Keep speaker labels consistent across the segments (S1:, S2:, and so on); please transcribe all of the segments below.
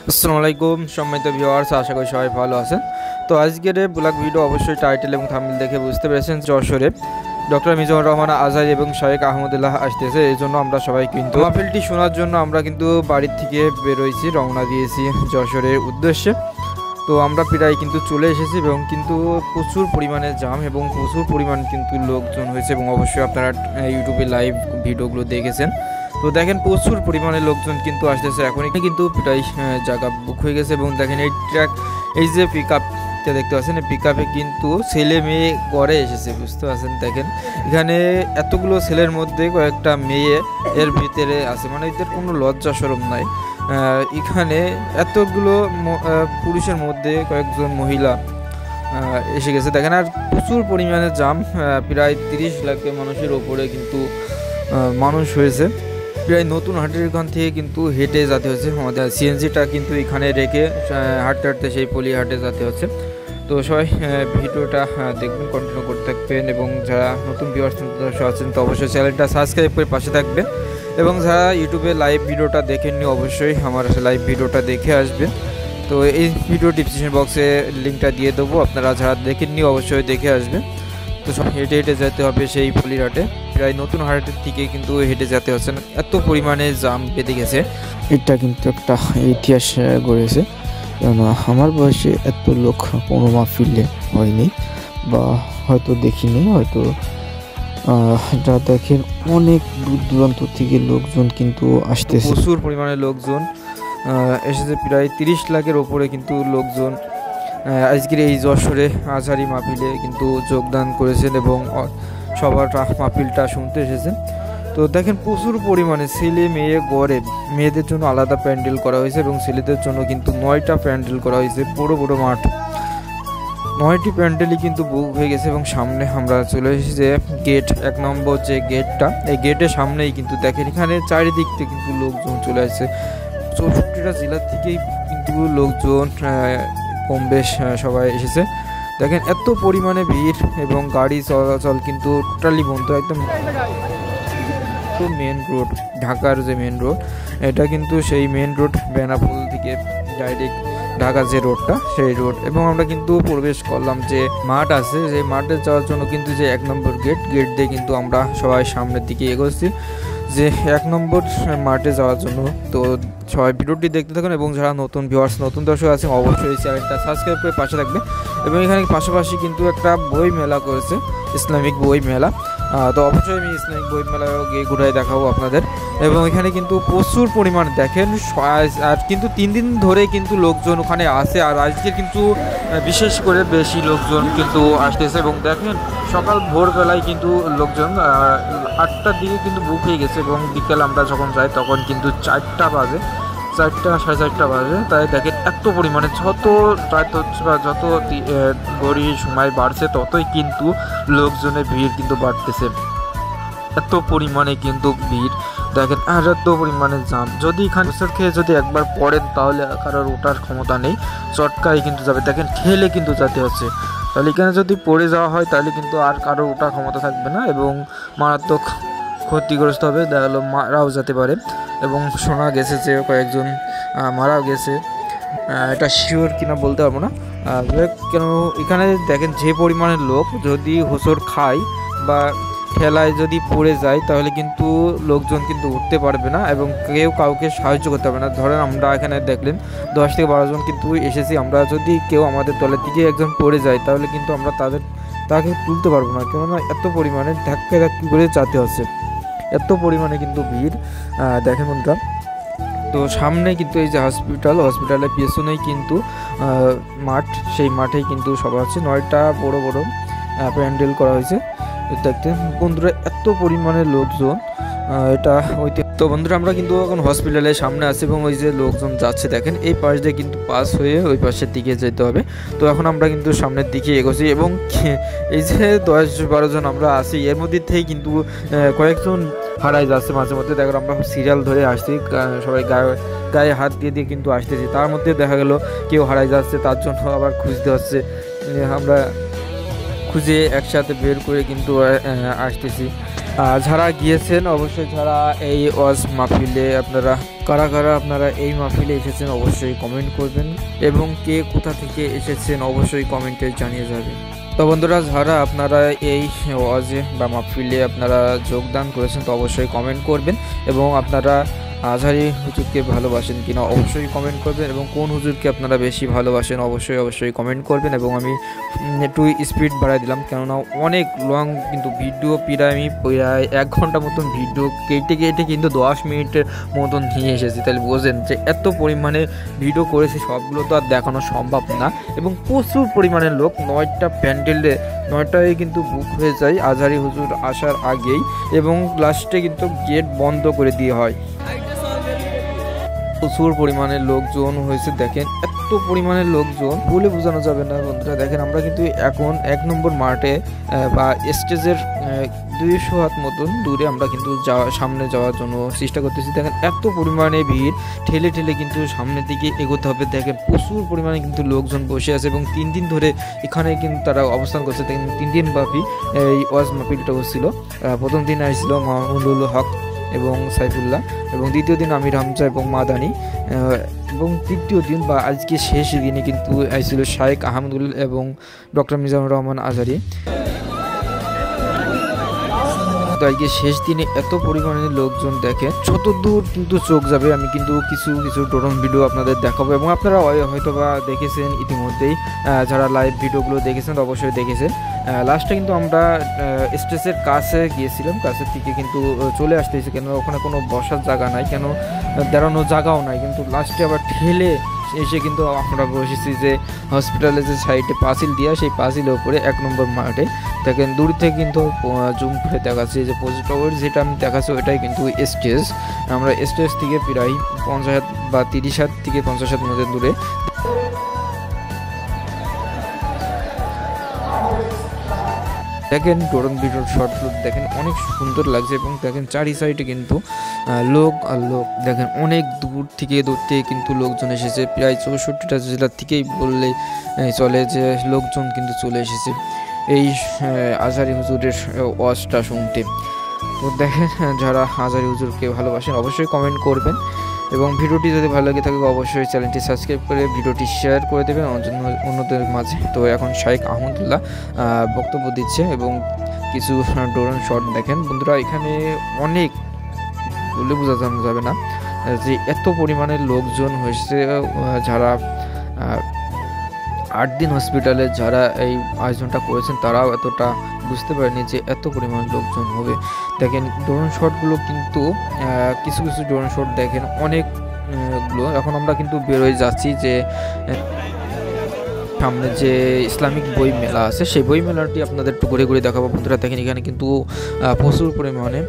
S1: আসসালামু আলাইকুম সম্মানিত ভিউয়ার্স, আশা করি সবাই ভালো আছেন। তো আজকের ব্লগ ভিডিও অবশ্যই টাইটেল এবং থাম্বনেল দেখে বুঝতে পেরেছেন যশোরে ডক্টর মিজানুর রহমান আজহারী এবং শাহেখ আহমদুল্লাহ আসতেছে। এই জন্য আমরা সবাই কিন্তু মাহফিলটি শোনার জন্য আমরা কিন্তু বাড়ির থেকে বেরোইছি, রওনা দিয়েছি যশোরের উদ্দেশ্যে। তো আমরা প্রায় কিন্তু চলে এসেছি এবং কিন্তু প্রচুর পরিমাণে জাম এবং প্রচুর পরিমাণ কিন্তু লোকজন হয়েছে এবং অবশ্যই আপনারা ইউটিউবে লাইভ ভিডিওগুলো দেখেছেন। তো দেখেন প্রচুর পরিমাণে লোকজন কিন্তু আসতেছে, এখনই কিন্তু প্রায় জায়গা বুক হয়ে গেছে। এবং দেখেন এই ট্রাক, এই যে পিক আপটা দেখতে পাচ্ছেন, এই পিক আপে কিন্তু ছেলে মেয়ে গড়ে এসেছে, বুঝতে পারছেন। দেখেন এখানে এতগুলো ছেলের মধ্যে কয়েকটা মেয়ে এর ভিতরে আছে, মানে এদের কোনো লজ্জা শরম নাই। এখানে এতগুলো পুরুষের মধ্যে কয়েকজন মহিলা এসে গেছে দেখেন। আর প্রচুর পরিমাণে জাম, প্রায় 30 লাখ মানুষের ওপরে কিন্তু মানুষ হয়েছে। প্রায় নতুন হাটের এখান থেকে কিন্তু হেঁটে যেতে হচ্ছে, আমাদের সিএনজিটা কিন্তু এখানে রেখে হাঁটতে হাঁটতে সেই পলি হাটে যেতে হচ্ছে। তো সবাই ভিডিওটা দেখবেন, কন্টিনিউ করতে থাকবেন এবং যারা নতুন ভিউয়ার্স আছেন তো অবশ্যই চ্যানেলটা সাবস্ক্রাইব করে পাশে থাকবেন এবং যারা ইউটিউবে লাইভ ভিডিওটা দেখেননি অবশ্যই আমার লাইভ ভিডিওটা দেখে আসবেন। তো এই ভিডিও ডিসক্রিপশন বক্সে লিঙ্কটা দিয়ে দেবো, আপনারা যারা দেখেননি অবশ্যই দেখে আসবেন। তো সব হেঁটে হেঁটে যেতে হবে সেই পলিরহাটে, প্রায় নতুন হাটের থেকে কিন্তু হেঁটে যেতে হচ্ছে না, এত পরিমাণে জাম বেঁধে গেছে। এটা কিন্তু একটা ইতিহাস গড়েছে, কেননা আমার বয়সে এত লোক কোনো মাহফিলে হয়নি বা হয়তো দেখিনি। হয়তো যা দেখেন অনেক দূর দূরান্ত থেকে লোকজন কিন্তু আসতেছে, প্রচুর পরিমাণে লোকজন এসেছে, প্রায় 30 লাখের ওপরে কিন্তু লোকজন আজকের এই যশোরে আজহারী মাহফিলে কিন্তু যোগদান করেছেন এবং সবার মাহফিলটা শুনতে এসেছেন। তো দেখেন প্রচুর পরিমাণে ছেলে মেয়ে গড়ে, মেয়েদের জন্য আলাদা প্যান্ডেল করা হয়েছে এবং ছেলেদের জন্য কিন্তু 9টা প্যান্ডেল করা হয়েছে, বড় বড় মাঠ, 9টি প্যান্ডেলই কিন্তু বুক হয়ে গেছে। এবং সামনে আমরা চলে এসেছি যে গেট 1 নম্বর যে গেটটা, এই গেটের সামনেই কিন্তু দেখেন এখানে চারিদিক থেকে কিন্তু লোকজন চলে আসছে, 64টা জেলা থেকেই কিন্তু লোকজন কম বেশ সবাই এসেছে। দেখেন এত পরিমাণে ভিড় এবং গাড়ি চলাচল কিন্তু টোটালি বন্ধ একদম। তো মেন রোড, ঢাকার যে মেন রোড, এটা কিন্তু সেই মেন রোড বেনাপোল থেকে ডাইরেক্ট ঢাকা যে রোডটা সেই রোড। এবং আমরা কিন্তু প্রবেশ করলাম যে মাঠ আছে, যে মাঠে যাওয়ার জন্য কিন্তু যে 1 নম্বর গেট দিয়ে কিন্তু আমরা সবাই সামনের দিকে এগোচ্ছি যে 1 নম্বর মাঠে যাওয়ার জন্য। তো সবাই ভিডিওটি দেখতে থাকুন এবং যারা নতুন ভিউয়ার্স, নতুন দর্শক আছেন অবশ্যই চ্যানেলটা সাবস্ক্রাইব করে পাশে থাকবে। এবং এখানে পাশাপাশি কিন্তু একটা বই মেলা করেছে, ইসলামিক বই মেলা। তো অবশ্যই আমি ইসলামিক বই মেলাও গিয়ে ঘুরাই দেখাবো আপনাদের। এবং এখানে কিন্তু প্রচুর পরিমাণ দেখেন, আর কিন্তু 3 দিন ধরে কিন্তু লোকজন ওখানে আসে, আর আজকে কিন্তু বিশেষ করে বেশি লোকজন কিন্তু আসতেছে। এবং দেখেন সকাল ভোরবেলায় কিন্তু লোকজন 8টার দিকে কিন্তু বুক হয়ে গেছে এবং বিকেল আমরা যখন যাই তখন কিন্তু 4টা বাজে, 4টা সাড়ে 4টা বাজে। তাই দেখেন এত পরিমাণে যত ঘড়ির সময় বাড়ছে ততই কিন্তু লোকজনের ভিড় কিন্তু বাড়তেছে, এত পরিমাণে কিন্তু ভিড় দেখেন, আর এত পরিমাণে জাম। যদি এখানে খেয়ে যদি একবার পড়েন তাহলে কারোর ওঠার ক্ষমতা নেই, চটকায় কিন্তু যাবে। দেখেন ঠেলে কিন্তু যেতে হচ্ছে, তাহলে এখানে যদি পড়ে যাওয়া হয় তাহলে কিন্তু আর কারোর ওঠার ক্ষমতা থাকবে না এবং মারাত্মক ক্ষতিগ্রস্ত হবে, দেখা গেলো মারাও যেতে পারে। এবং শোনা গেছে যে কয়েকজন মারাও গেছে, এটা শিওর কিনা বলতে পারবো না। কেন এখানে দেখেন যে পরিমাণে লোক, যদি হোঁচট খায় বা ঠেলায় যদি পড়ে যায় তাহলে কিন্তু লোকজন কিন্তু উঠতে পারবে না এবং কেউ কাউকে সাহায্য করতে পারবে না। ধরেন আমরা এখানে দেখলেন 10 থেকে 12 জন কিন্তু এসেছি, আমরা যদি কেউ আমাদের দলের দিকে একজন পড়ে যায় তাহলে কিন্তু আমরা তাকে তুলতে পারবো না, কেননা এত পরিমাণে ধাক্কা করে যেতে হচ্ছে, এত পরিমাণে কিন্তু ভিড় দেখেন বন্ধুরা। তো সামনে কিন্তু এই যে হসপিটালের পেছনেই কিন্তু মাঠ, সেই মাঠেই কিন্তু সভা হচ্ছে, 9টা বড় বড় প্যান্ডেল করা হয়েছে। দেখতে বন্ধুরা এত পরিমাণে লোকজন, এটা তো বন্ধুরা আমরা কিন্তু এখন হসপিটালের সামনে আছি এবং ওই যে লোকজন যাচ্ছে দেখেন, এই পাশ দিয়ে কিন্তু পাস হয়ে ওই পাশের দিকে যেতে হবে। তো এখন আমরা কিন্তু সামনের দিকে এগোছি এবং এই যে 10-12 জন আমরা আছি, এর মধ্যে থেকেই কিন্তু কয়েকজন হারাই যাচ্ছে মাঝে মধ্যে। দেখো আমরা সিরিয়াল ধরে আসছি, সবাই গায়ে হাত দিয়ে কিন্তু আসতেছি, তার মধ্যে দেখা গেল কেউ হারাই যাচ্ছে, তার জন্য আবার খুঁজতে হচ্ছে। আমরা খুঁজে একসাথে বের করে কিন্তু আসতেছি। যারা গিয়েছেন অবশ্যই, যারা এই ওয়াজ মাহফিলে আপনারা কারা কারা আপনারা এই মাহফিলে এসেছেন অবশ্যই কমেন্ট করবেন এবং কে কোথা থেকে এসেছেন অবশ্যই কমেন্টে জানিয়ে যাবেন। তো বন্ধুরা, যারা আপনারা এই ওয়াজে বা মাহফিলে আপনারা যোগদান করেছেন তো অবশ্যই কমেন্ট করবেন এবং আপনারা আজহারি হুজুরকে ভালোবাসেন কিনা অবশ্যই কমেন্ট করবেন এবং কোন হুজুরকে আপনারা বেশি ভালোবাসেন অবশ্যই কমেন্ট করবেন। এবং আমি একটু স্পিড বাড়াই দিলাম, কেননা অনেক লং কিন্তু ভিডিও, আমি প্রায় 1 ঘন্টা মতন ভিডিও কেটে কিন্তু 10 মিনিটের মতন নিয়ে এসেছি। তাহলে বোঝেন যে এত পরিমাণে ভিডিও করেছি, সবগুলো তো আর দেখানো সম্ভব না। এবং প্রচুর পরিমাণে লোক, 9টা প্যান্ডেলে 9টায় কিন্তু বুক হয়ে যায় আজহারি হুজুর আসার আগেই এবং লাস্টে কিন্তু গেট বন্ধ করে দিয়ে হয়। প্রচুর পরিমাণে লোকজন হয়েছে, দেখেন এত পরিমাণে লোকজন বলে বোঝানো যাবে না বন্ধুরা। দেখেন আমরা কিন্তু এখন 1 নম্বর মাঠে বা স্টেজের 200 হাত মতন দূরে আমরা কিন্তু সামনে যাওয়ার জন্য চেষ্টা করতেছি। দেখেন এত পরিমাণে ভিড়, ঠেলে কিন্তু সামনের দিকে এগোতে হবে। দেখেন প্রচুর পরিমাণে কিন্তু লোকজন বসে আছে এবং 3 দিন ধরে এখানে কিন্তু তারা অবস্থান করছে। দেখেন 3 দিন ব্যাপী এই ওয়াজ মাহফিলটা হচ্ছিল। প্রথম দিন আসছিল মাহমুদুল হক এবং সাইফুল্লাহ, এবং দ্বিতীয় দিন আমির হামজা এবং মাদানি, এবং তৃতীয় দিন বা আজকে শেষ দিনে কিন্তু আসছিল শায়েখ আহমদুল এবং ডক্টর মিজানুর রহমান আজহারি। তো আজকে শেষ দিনে এত পরিমাণে লোকজন, দেখেন যতদূর কিন্তু চোখ যাবে আমি কিন্তু কিছু ড্রোন ভিডিও আপনাদের দেখাবো এবং আপনারা হয়তো বা দেখেছেন ইতিমধ্যেই, যারা লাইভ ভিডিওগুলো দেখেছেন অবশ্যই দেখেছেন। লাস্টে কিন্তু আমরা স্টেজের কাছে গিয়েছিলাম, কাছের থেকে কিন্তু চলে আসতেছি, কেন ওখানে কোনো বসার জায়গা নাই, কেন দাঁড়ানোর জায়গাও নাই, কিন্তু লাস্টে আবার ঠেলে এসে কিন্তু আমরা বসেছি যে হসপিটালে যে সাইডে পাঁচিল দেওয়া, সেই পাঁচিলের উপরে 1 নম্বর মাঠে। দেখেন দূর থেকে কিন্তু জুম করে দেখাচ্ছি যে পজিটিভ যেটা আমি দেখাচ্ছি ওইটাই কিন্তু স্টেজ। আমরা স্টেজ থেকে প্রায় 50 হাত বা 30 হাত থেকে 50 হাত মধ্যে দূরে। দেখেন ড্রোন ভিডিওর শটগুলো দেখেন অনেক সুন্দর লাগছে এবং দেখেন চারি সাইডে কিন্তু লোক আর লোক। দেখেন অনেক দূর থেকে কিন্তু লোকজন এসেছে, প্রায় 64টা জেলা থেকেই বললে চলে যে লোকজন কিন্তু চলে এসেছে এই আজহারি হুজুরের ওয়াজটা শুনতে। তো দেখেন যারা আজহারি হুজুরকে ভালোবাসেন অবশ্যই কমেন্ট করবেন এবং ভিডিওটি যদি ভালো লাগে থাকে অবশ্যই চ্যানেলটি সাবস্ক্রাইব করে ভিডিওটি শেয়ার করে দেবেন অন্যদের মাঝে। তো এখন শায়েখ আহমদুল্লাহ বক্তব্য দিচ্ছে এবং কিছু ড্রোন শট দেখেন বন্ধুরা। এখানে অনেক বলে বোঝানো যাবে না যে এত পরিমাণে লোকজন হয়েছে। যারা 8 দিন হসপিটালে যারা এই আয়োজনটা করেছেন তারাও এতটা বুঝতে পারেনি যে এত পরিমাণ লোকজন হবে। দেখেন ড্রোন শটগুলো কিন্তু কিছু ড্রোন শট দেখেন অনেকগুলো। এখন আমরা কিন্তু বেরোয় যাচ্ছি যে সামনে যে ইসলামিক বই মেলা আছে সেই বই মেলাটি আপনাদের একটু ঘুরে দেখাবো বন্ধুরা। দেখেন এখানে কিন্তু প্রচুর পরিমাণে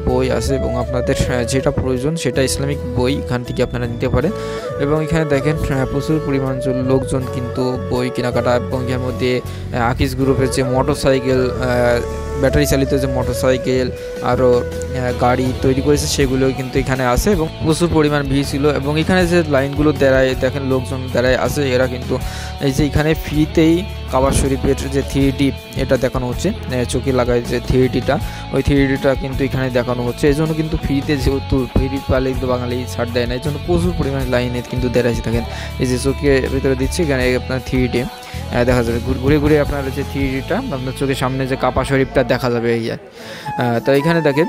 S1: বই আছে এবং আপনাদের যেটা প্রয়োজন সেটা ইসলামিক বই এখান থেকে আপনারা নিতে পারেন। এবং এখানে দেখেন প্রচুর পরিমাণ লোকজন কিন্তু বই কেনাকাটা, এবং এর মধ্যে আকিজ গ্রুপের যে মোটরসাইকেল, ব্যাটারি চালিত যে মোটরসাইকেল আরও গাড়ি তৈরি করেছে সেগুলো কিন্তু এখানে আছে এবং প্রচুর পরিমাণ ভিড় ছিল। এবং এখানে যে লাইনগুলো দাঁড়ায় দেখেন লোকজন দাঁড়ায় আছে, এরা কিন্তু এই যে এখানে ফ্রিতেই কাবা শরীফের যে 3D এটা দেখানো হচ্ছে, চোখে লাগায় যে 3Dটা, ওই 3Dটা কিন্তু এখানে দেখানো হচ্ছে। এই জন্য কিন্তু ফ্রিতে, যেহেতু ফ্রি পালে কিন্তু বাঙালি ছাড় দেয় না, এই জন্য প্রচুর পরিমাণে লাইনে কিন্তু দাঁড়াইছে। থাকেন এই যে চোখের ভিতরে দিচ্ছে এখানে আপনার 3D দেখা যাবে, ঘুরে আপনার যে 3Dটা আপনার চোখের সামনে যে কাবা শরীফটা দেখা যাবে এই। তো এখানে দেখেন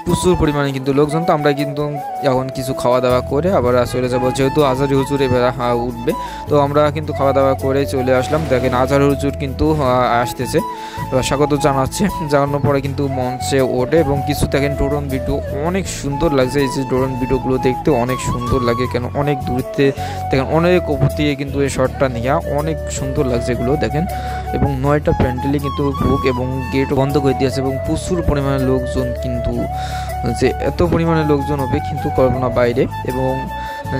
S1: প্রচুর পরিমাণে কিন্তু লোকজন। তো আমরা কিন্তু এখন কিছু খাওয়া দাওয়া করে আবার চলে যাবো, যেহেতু আজহারি হুজুর এবার উঠবে, তো আমরা কিন্তু খাওয়া দাওয়া করে চলে আসলাম। দেখেন আজহারি হুজুর কিন্তু আসতেছে, স্বাগত জানানোর পরে কিন্তু মঞ্চে ওঠে এবং কিছু দেখেন ড্রোন ভিডিও অনেক সুন্দর লাগছে। এই যে ড্রোন ভিডিওগুলো দেখতে অনেক সুন্দর লাগে, কেন অনেক দূরত্বে দেখেন অনেক উপর থেকে কিন্তু এই শটটা নেওয়া অনেক সুন্দর লাগছে এগুলো দেখেন। এবং 9টা প্যান্ডেলে কিন্তু বুক এবং গেট বন্ধ করে দিয়েছে এবং প্রচুর পরিমাণে লোকজন, কিন্তু যে এত পরিমাণে লোকজন হবে কিন্তু কল্পনা বাইরে। এবং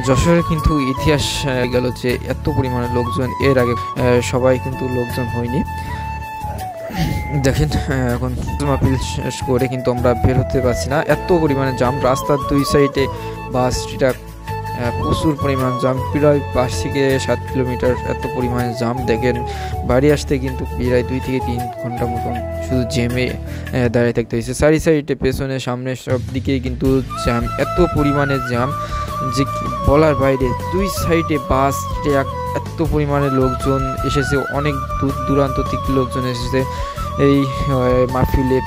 S1: যশোরে কিন্তু ইতিহাস গেল যে এত পরিমাণে লোকজন, এর আগে সবাই কিন্তু লোকজন হয়নি। দেখেন এখন মাহফিল শেষ করে কিন্তু আমরা বের হতে পারছি না, এত পরিমাণে জাম, রাস্তার 2 সাইডে বাস ট্রাক প্রচুর পরিমাণ জাম, প্রায় 5 থেকে 7 কিলোমিটার এত পরিমাণে জাম। দেখেন বাড়ি আসতে কিন্তু প্রায় 2 থেকে 3 ঘন্টা মতন শুধু জ্যামে দাঁড়িয়ে থাকতে হয়েছে। চারি সাইডে পেছনে সামনে সব দিকেই কিন্তু জ্যাম, এত পরিমাণে জ্যাম যে বলার বাইরে। 2 সাইডে বাস ট্রাক, এত পরিমাণে লোকজন এসেছে, অনেক দূর দূরান্ত থেকে লোকজন এসেছে এই মাহফিলে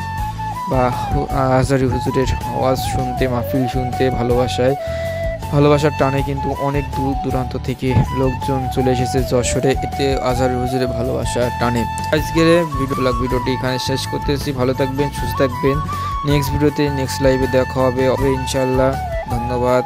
S1: বা আজহারি হুজুরের আওয়াজ শুনতে, মাহফিল শুনতে, ভালোবাসার টানে কিন্তু অনেক দূর দূরান্ত থেকে লোকজন চলে এসেছে যশোরে, এতে আজহারি হুজুরের ভালোবাসার টানে। আজকের ভিডিওটি এখানে শেষ করতেছি। ভালো থাকবেন, সুস্থ থাকবেন। নেক্সট ভিডিওতে নেক্সট লাইভে দেখা হবে ইনশাল্লাহ। ধন্যবাদ।